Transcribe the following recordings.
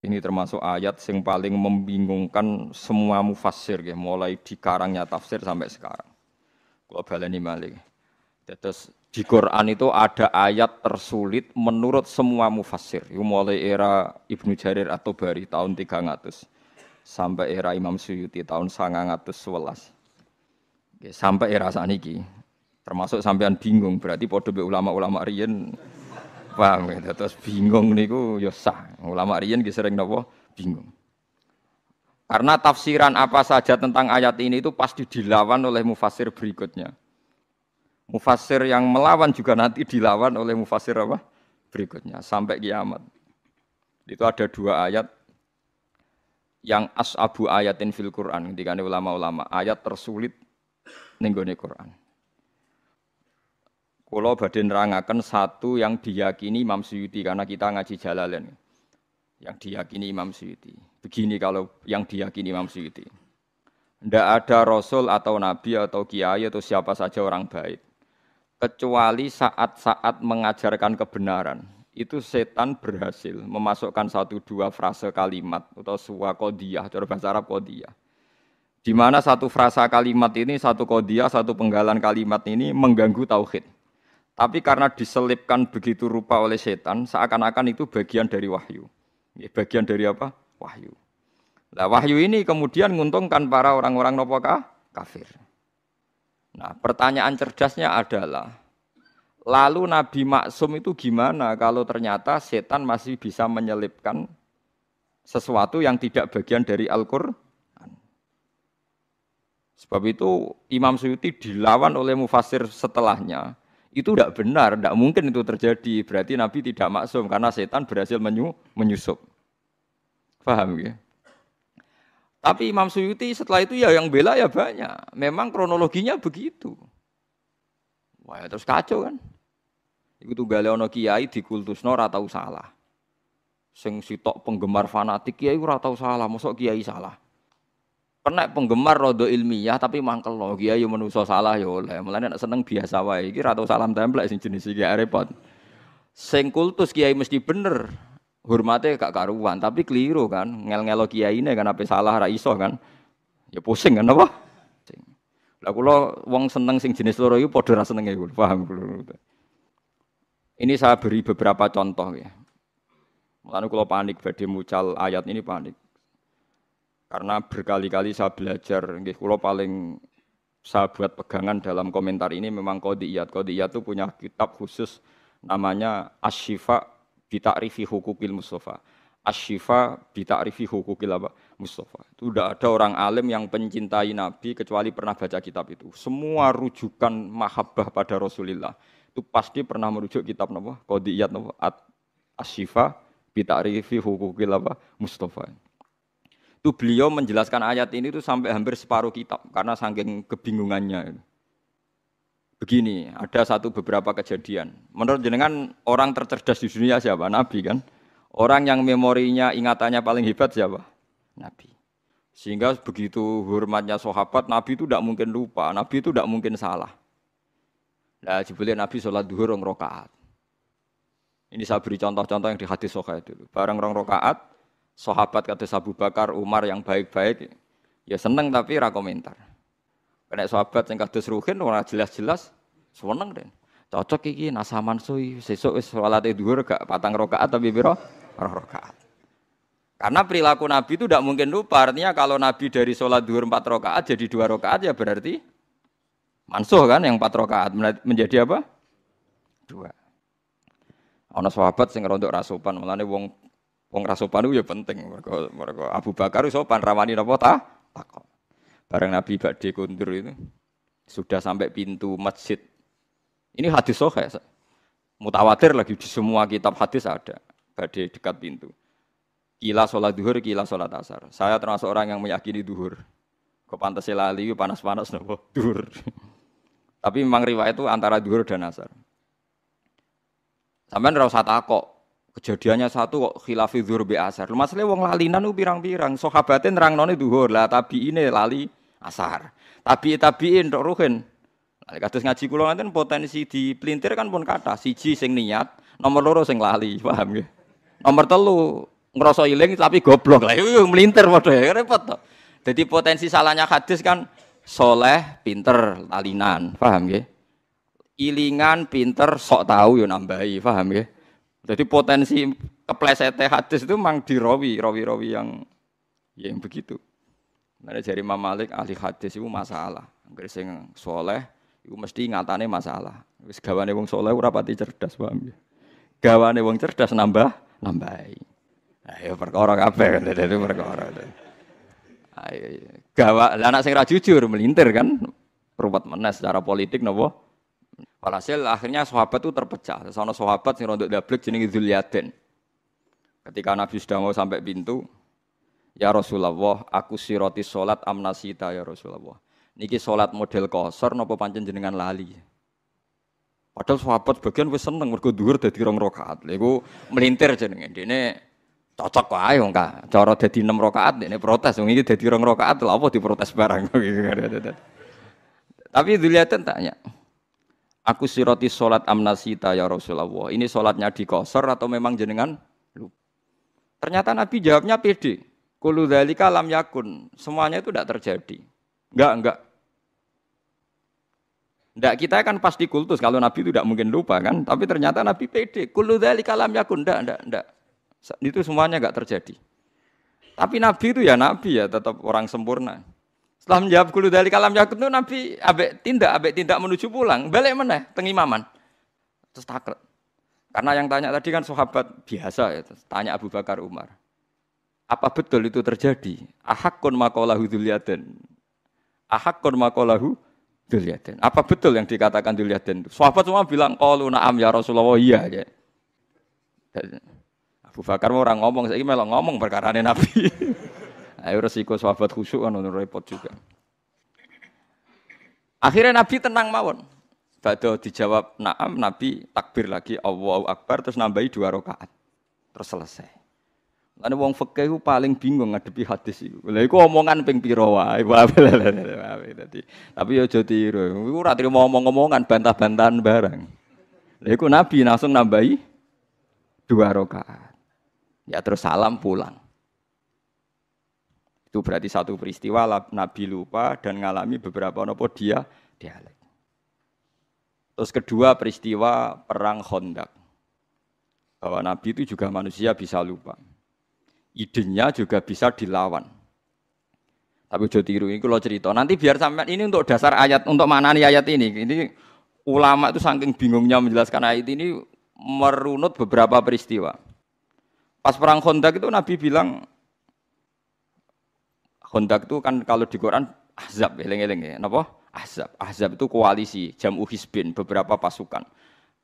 Ini termasuk ayat yang paling membingungkan semua mufassir, ya, mulai dikarangnya tafsir sampai sekarang. Kalau baleni malih. Terus di Quran itu ada ayat tersulit menurut semua mufassir. Itu mulai era Ibnu Jarir At-Tabari tahun 300 sampai era Imam Suyuti tahun 911. Oke, sampai era saniki. Termasuk sampean bingung, berarti padha be ulama-ulama riyen paham ya. Terus bingung niku ya sah. Ulama riyen ki sering napa bingung. Karena tafsiran apa saja tentang ayat ini itu pasti dilawan oleh mufassir berikutnya. Mufassir yang melawan juga nanti dilawan oleh mufassir apa? Berikutnya sampai kiamat. Itu ada dua ayat yang as'abu ayatin fil Quran, ketika ulama-ulama ayat tersulit ning gone Quran. Kula badhe nerangaken satu yang diyakini Imam Suyuti karena kita ngaji Jalalain. Yang diyakini Imam Suyuti. Begini kalau yang diyakini Imam Suyuti. Tidak ada rasul atau nabi atau kiai atau siapa saja orang baik kecuali saat-saat mengajarkan kebenaran. Itu setan berhasil memasukkan satu dua frase kalimat atau sebuah qodiyah, cara bahasa Arab qodiyah. Di mana satu frasa kalimat ini, satu qodiyah, satu penggalan kalimat ini mengganggu tauhid. Tapi karena diselipkan begitu rupa oleh setan, seakan-akan itu bagian dari wahyu. Bagian dari apa? Wahyu. Nah, wahyu ini kemudian menguntungkan para orang-orang nopokah? Kafir. Nah, pertanyaan cerdasnya adalah, lalu Nabi Maksum itu gimana kalau ternyata setan masih bisa menyelipkan sesuatu yang tidak bagian dari Al-Qur'an? Sebab itu Imam Suyuti dilawan oleh mufassir setelahnya. Itu tidak benar, tidak mungkin itu terjadi. Berarti Nabi tidak maksum karena setan berhasil menyusup. Paham ya? Tapi Imam Suyuti setelah itu ya yang bela ya banyak. Memang kronologinya begitu. Wah, ya terus kacau kan? Iku tunggale ana kiai dikultusno ora tau salah. Sing sitok penggemar fanatik kiai ora tau salah, mosok kiai salah. Kena penggemar rodo ilmiah tapi mangkel lo kiai yo menungso salah yo oleh. Mulane nek seneng biasa wae iki ra tau salam templek sing jenis iki repot. Sing kultus kiai mesti bener. Hormate gak karuan tapi keliru kan. Ngel-ngelo kiyaine kan ape salah ra iso kan. Ya pusing kan apa? Lah kula wong seneng sing jenis loro iki padha ra senenge kula, paham kula. Ini saya beri beberapa contoh ya. Mulane kula panik badhe mucal ayat ini panik. Karena berkali-kali saya belajar, nggih kula paling saya buat pegangan dalam komentar ini memang Qodiyat. Qodiyat itu punya kitab khusus namanya Asy-Syifa bi Ta'rifi Huquqil Mustafa. Asy-Syifa bi Ta'rifi Huquqil Mustafa. Itu tidak ada orang alim yang pencintai Nabi kecuali pernah baca kitab itu. Semua rujukan mahabbah pada Rasulullah itu pasti pernah merujuk kitab napa? Qodiyat napa? Asy-Syifa bi Ta'rifi Huquqil Mustafa. Itu beliau menjelaskan ayat ini itu sampai hampir separuh kitab karena saking kebingungannya. Begini, ada beberapa kejadian. Menurut jenengan orang tercerdas di dunia siapa? Nabi kan? Orang yang memorinya, ingatannya paling hebat siapa? Nabi. Sehingga begitu hormatnya sahabat, Nabi itu tidak mungkin lupa, Nabi itu tidak mungkin salah. Nah, jebule Nabi sholat duhur 2 rakaat. Ini saya beri contoh-contoh yang di hadis sahih dulu. Bareng 2 rakaat. Sahabat kata Abu Bakar, Umar yang baik-baik, ya seneng tapi ra komentar. Karena sahabat yang kados Ruhin ora jelas-jelas, seneng den. Cocok iki nasaman suwi, sesuk wis salate dhuwur gak 4 rakaat tapi pira? 2 rakaat. Karena perilaku Nabi itu tidak mungkin lupa. Artinya kalau Nabi dari sholat dhuwur 4 rakaat jadi 2 rakaat ya berarti mansuh kan yang 4 rakaat menjadi apa? 2. Ana sahabat sing rondok rasupan, mulane wong rasopan itu ya penting. Mereka Abu Bakar sopan ramani napa takok. Bareng Nabi badhe kundur itu sudah sampai pintu masjid. Ini hadis sahih. Mutawatir lagi di semua kitab hadis ada. Badhe dekat pintu. Kila sholat duhur, kila sholat asar. Saya termasuk orang yang meyakini duhur. Kok pantas lali panas-panas napa duhur. Tapi memang riwayat itu antara duhur dan asar. Sampeyan ora usah takok. Kejadiannya satu kok khilafi dhuhur bi asar. Masalahe wong lalinan ku pirang-pirang, sahabate nerangnone dhuhur, lah tabiine lali asar. Tabiin tok ruhin. Lah kados ngaji kula ngaten potensi dipelintir kan pun kathah. Siji sing niat, nomor loro sing lali, paham nggih. Nomor 3 ngerasa iling tapi goblok lah. Itu melintir padha ya repot to. Jadi potensi salahnya hadis kan soleh, pinter, talinan, paham nggih? Ilingan, pinter, sok tahu yo nambahi, paham nggih? Jadi potensi keplesete hadis itu memang dirawi yang begitu. Nah, dari Imam Malik ahli hadis itu masalah. Angger sing soleh iku mesti ngatane masalah. Wis gawane wong soleh ora pati cerdas, paham nggih? Gawane wong cerdas nambahi. Ayo perkara kabeh dadi perkara. Ayo gawa lah anak sing ra jujur melintir kan ruwet meneh secara politik napa. Walhasil akhirnya sahabat itu terpecah. Sono sahabat sing rondok dablek jenenge Dzulyaden. Ketika Nabi sudah mau sampai pintu, ya Rasulullah, aku siroti salat amnasita ya Rasulullah. Niki salat model kosor napa pancen jenengan lali. Padahal sahabat bagian wis seneng mergo dhuwur dadi 2 rakaat. Lha iku melintir jenenge. Dene cocok wae wong ka. Cara dadi 6 rakaat dene protes wong iki dadi 2 rakaat lha apa diprotes barang. Tapi Dzulyaden tanya, aku siroti salat amnasita ya Rasulullah. Ini salatnya dikosor atau memang jenengan lupa? Ternyata Nabi jawabnya pede. Kullu dzalika lam yakun. Semuanya itu tidak terjadi. Enggak. Enggak, kita kan pasti kultus kalau Nabi itu tidak mungkin lupa kan, tapi ternyata Nabi pede. Kullu dzalika lam yakun. Enggak. Itu semuanya enggak terjadi. Tapi Nabi itu ya Nabi ya, tetap orang sempurna. Setelah menjawab kullu dzalika lam yakun itu Nabi ambek tindak menuju pulang, balik meneh teng imaman. Terus takret. Karena yang tanya tadi kan sahabat biasa ya, tanya Abu Bakar Umar. Apa betul itu terjadi? Ahakkun maqalahu Dzulyaden. Ahakkun maqalahu Dzulyaden. Apa betul yang dikatakan Dzulyaden itu? Sahabat semua bilang qalu na'am ya Rasulullah, iya aja. Abu Bakar orang ngomong, saiki melok ngomong perkarane Nabi. Ayo resiko sahabat khusyuk kan repot juga. Akhirnya Nabi tenang mawon. Badhe dijawab na'am, Nabi takbir lagi Allahu Akbar terus nambahi 2 rakaat. Terus selesai. Lan wong fikih ku paling bingung ngadepi hadis iku. Lha iku omongan ping pira wae. Tapi aja tiru. Iku ora trimo omong-omongan bantah-bantahan barang. Lha iku Nabi langsung nambahi 2 rakaat. Ya terus salam pulang. Itu berarti satu peristiwa Nabi lupa dan ngalami beberapa nopo dialek. Terus kedua peristiwa perang Khandaq. Bahwa Nabi itu juga manusia bisa lupa. Idenya juga bisa dilawan. Tapi ojo tiru ini kalau cerita. Nanti biar sampai ini untuk dasar ayat, untuk maknani ayat ini. Ini ulama itu saking bingungnya menjelaskan ayat ini merunut beberapa peristiwa. Pas perang Khandaq itu Nabi bilang, Khandaq itu kan kalau di Quran Ahzab, eling-eling ya, napa? Ahzab itu koalisi, jam'u hizbin, beberapa pasukan.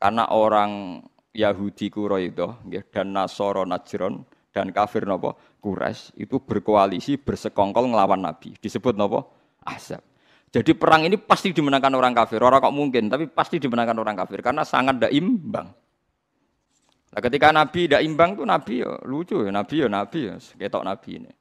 Karena orang Yahudi Quraidah dan Nasara Najran dan kafir napa? Quraisy itu berkoalisi, bersekongkol ngelawan Nabi. Disebut napa? Ahzab. Jadi perang ini pasti dimenangkan orang kafir. Orang kok mungkin, tapi pasti dimenangkan orang kafir karena sangat tidak imbang. Nah, ketika Nabi tidak imbang tuh Nabi ya lucu ya, Nabi ya, ketok Nabi ini.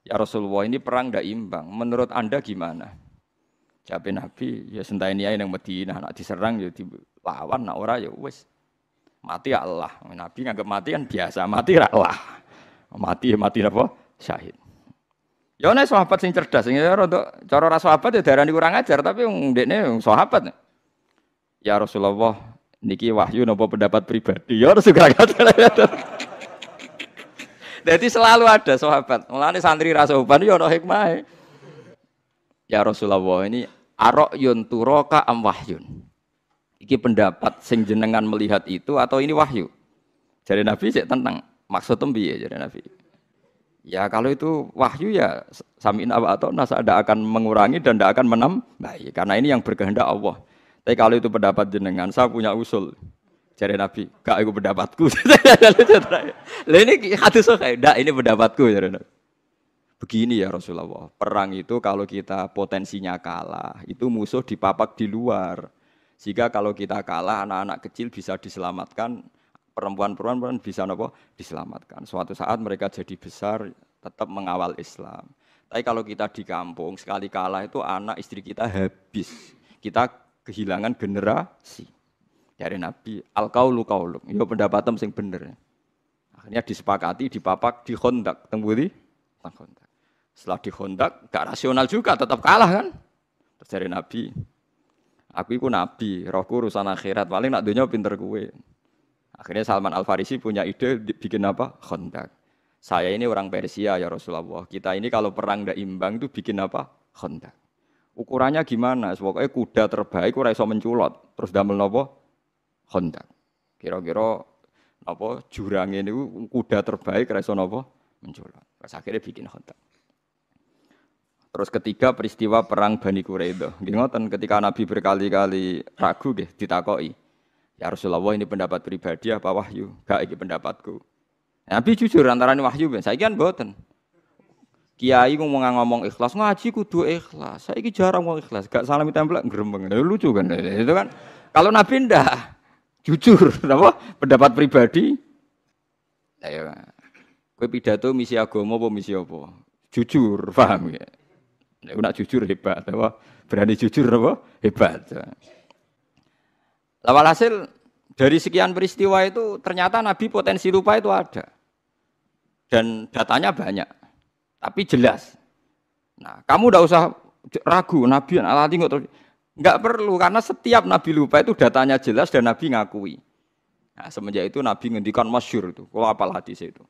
Ya Rasulullah ini perang tidak imbang. Menurut Anda gimana? Jawab Nabi, ya sentaini ae nang Madinah, nak diserang ya dilawan, nak ora ya wis. Mati ya Allah. Nabi nganggep mati kan biasa, mati ra Allah. Mati apa? Syahid. Ya ana sahabat sing cerdas, sing rada cara ra sahabat ya darani kurang ajar, tapi wong ndekne sahabat. Ya Rasulullah, niki wahyu napa pendapat pribadi? Ya harus kurang ajar. Jadi selalu ada sahabat. Mulane santri ra sopan ya ana hikmahe. Ya Rasulullah ini ara'yun turaka am wahyun. Iki pendapat sing jenengan melihat itu atau ini wahyu? Jadi Nabi cek tentang maksud piye jadi Nabi. Ya kalau itu wahyu ya sami'in wa ata'na tidak akan mengurangi dan tidak akan menambah. Karena ini yang berkehendak Allah. Tapi kalau itu pendapat jenengan, saya punya usul. Jadi Nabi, gak itu pendapatku. Lah ini hadis kok ndak ini pendapatku jadi Nabi. Begini ya Rasulullah, perang itu kalau kita potensinya kalah, itu musuh dipapak di luar. Sehingga kalau kita kalah, anak-anak kecil bisa diselamatkan, perempuan-perempuan bisa diselamatkan. Suatu saat mereka jadi besar, tetap mengawal Islam. Tapi kalau kita di kampung, sekali kalah itu anak istri kita habis. Kita kehilangan generasi. Dari Nabi, al-qaulu qauluk, ya pendapatan sing bener. Akhirnya disepakati, dipapak, di Khandaq, tembudi, Khandaq. Setelah di Khandaq, gak rasional juga, tetap kalah kan? Terus dari Nabi, aku itu Nabi, rohku urusan akhirat, paling nak dunia pinter gue. Akhirnya Salman Al-Farisi punya ide bikin apa? Khandaq. Saya ini orang Persia ya Rasulullah. Kita ini kalau perang ndak imbang itu bikin apa? Khandaq. Ukurannya gimana? Pokoknya kuda terbaik ora iso menculot. Terus damel napa? Khandaq. Kira-kira apa jurang ini kuda terbaik ora iso napa? Menculot. Terus akhirnya bikin Khandaq. Terus ketiga peristiwa perang Bani Quraidah. Nggih ngoten ketika Nabi berkali-kali ragu nggih ditakoki. Ya Rasulullah ini pendapat pribadi apa wahyu? Gak iki pendapatku. Nabi jujur antara wahyu ben. Saiki kan mboten. Kiai ngomong ikhlas ngaji kudu ikhlas. Saiki jarang wong ikhlas. Gak salami templek gremeng. Lucu kan itu kan. Kalau Nabi ndak jujur napa pendapat pribadi. Ayo. Kowe pidato misi agama apa misi apa? Jujur, paham ya? Nek nak jujur hebat, apa? Berani jujur apa? Hebat. Walhasil dari sekian peristiwa itu ternyata Nabi potensi lupa itu ada. Dan datanya banyak. Tapi jelas. Nah, kamu enggak usah ragu Nabi alati kok enggak perlu karena setiap Nabi lupa itu datanya jelas dan Nabi ngakui. Nah, semenjak itu Nabi ngendikan masyhur itu. Kalau apal hadis itu.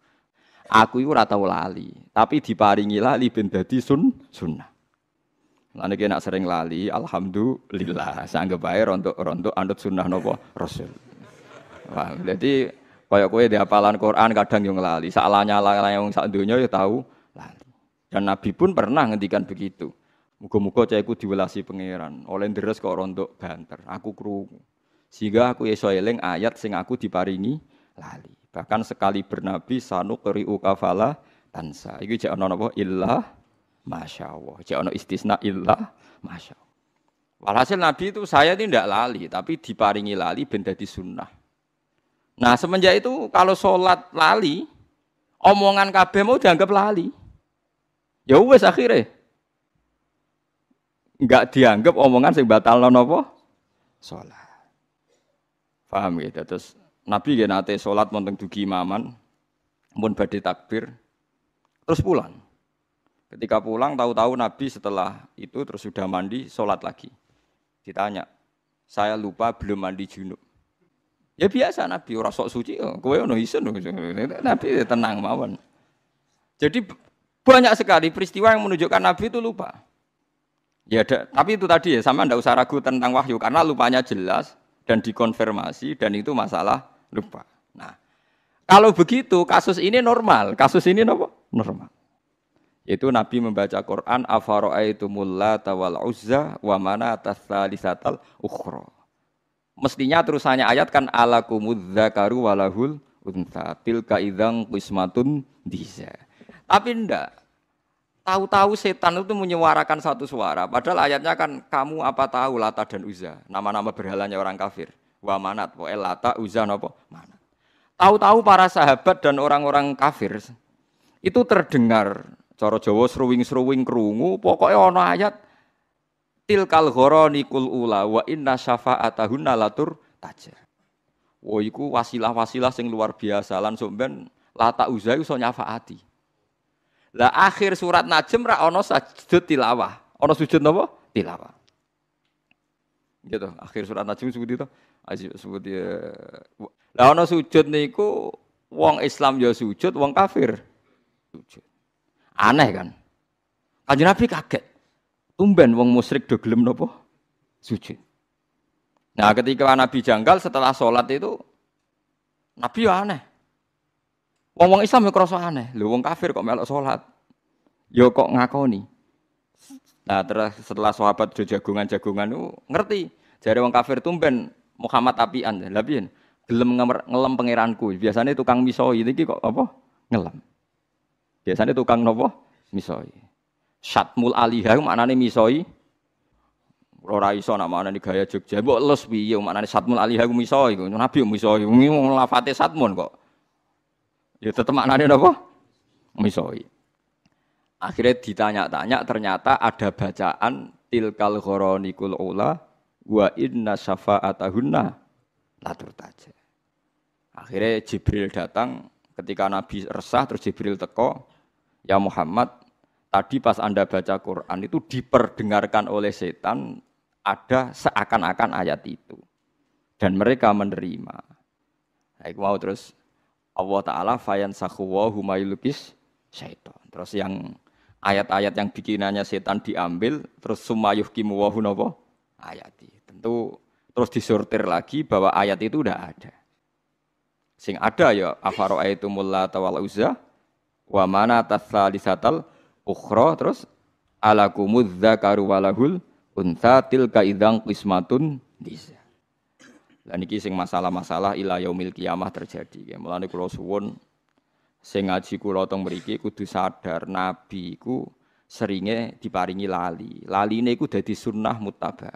Aku itu ora tau lali, tapi diparingi lali ben dadi sunnah. Lan iki nek sering lali, alhamdulillah, sanggep bae rontok anut sunnah napa Rasul. Wah, jadi kaya kowe di hafalan Quran kadang yo nglali, sak lanyala wong sak donya yo tahu lali. Dan Nabi pun pernah ngendikan begitu. Muga-muga cah iku diwelasi pangeran, oleh ndres kok rontok banter. Aku krungu. Sehingga aku iso eling ayat sing aku diparingi lali. Bahkan sekali bernabi sanu qri'u kafala tansa. Iki jek ana napa illah Masya Allah, jangan istisna illah, Masya Allah. Walhasil Nabi itu saya tidak lali, tapi diparingi lali ben dadi sunnah. Nah semenjak itu kalau sholat lali, omongan kabeh mau dianggap lali. Ya wes akhirnya, enggak dianggap omongan sing batalno napa? Sholat. Paham gitu. Terus Nabi nggih nate sholat wonten dugi imaman, mun badhe takbir, terus pulang. Ketika pulang, tahu-tahu Nabi setelah itu terus sudah mandi, sholat lagi. Ditanya, saya lupa belum mandi junub. Ya biasa Nabi, ora sok suci, kowe ono isen. Nabi tenang mawon. Jadi banyak sekali peristiwa yang menunjukkan Nabi itu lupa. Ya ada, tapi itu tadi ya, sama ndak usah ragu tentang wahyu karena lupanya jelas dan dikonfirmasi dan itu masalah lupa. Nah, kalau begitu kasus ini normal, kasus ini normal. Yaitu Nabi membaca Quran afara'aitumul lata wal uzza wa manata tsalisatal ukhra. Mestinya terusannya ayat kan alakumudz dzakaru walahul untha tilka idzan qismatun diza. Tapi ndak. Tahu-tahu setan itu menyuarakan satu suara. Padahal ayatnya kan kamu apa tahu Lata dan Uzza, nama-nama berhalanya orang kafir. Wa manat wa lata uzza napa manat. Tahu-tahu para sahabat dan orang-orang kafir itu terdengar cara Jawa sruwing-sruwing krungu, pokoknya ana ayat tilkal gharanikul ula wa inna syafa'atahunna latur taja. Wah iku wasilah-wasilah sing luar biasa lan sampean Lata Uzza iso nyafaati. Lah akhir surat Najm ra ana sujud tilawah. Ana sujud napa? Tilawah. Gitu, akhir surat Najm sebut itu. Sebut ya. Lah ana sujud niku wong Islam ya sujud, wong kafir sujud. Aneh kan? Kanjeng Nabi kaget. Tumben wong musyrik do gelem napa? Sujud. Nah, ketika Nabi janggal setelah sholat itu Nabi ya aneh. Wong Islam ya krasa aneh. Lho wong kafir kok melok sholat. Ya kok ngakoni. Nah, terus setelah sahabat do jagungan-jagungan itu ngerti. Jare wong kafir tumben Muhammad apian. Lah piye? Gelem ngelem pangeranku. Biasanya tukang misoi iki kok apa? Ngelem. Biasanya tukang nopo misoi. Syatmul alihah maknane misoi. Ora iso nak maknane gaya Jogja. Mbok les piye maknane syatmul alihah misoi. Nabi misoi. Wong lafate satmun kok. Ya tetep maknane nopo? Misoi. Akhirnya ditanya-tanya ternyata ada bacaan tilkal gharanikul ula wa inna syafa'atahunna latur taja. Akhirnya Jibril datang Ketika Nabi resah terus Jibril teko, "Ya Muhammad, tadi pas Anda baca Quran itu diperdengarkan oleh setan ada seakan-akan ayat itu." Dan mereka menerima. Nah, itu mau terus Allah Ta'ala fayansakhu wa huma yulqis syaitan. Terus yang ayat-ayat yang bikinannya setan diambil, terus sumayuhkimu wa hunapa ayati. Tentu terus disortir lagi bahwa ayat itu udah ada. Sing ada ya afara'aitumul lata wal uzza wa manata tsalisatal ukhra, terus alakumudz dzakaru walahul untha tilka idzan qismatun diza. Lah niki sing masalah-masalah ila yaumil kiamah terjadi. Mulane kula suwun sing ngaji kula teng mriki kudu sadar nabi iku seringe diparingi lali. Laline iku dadi sunnah muttaba.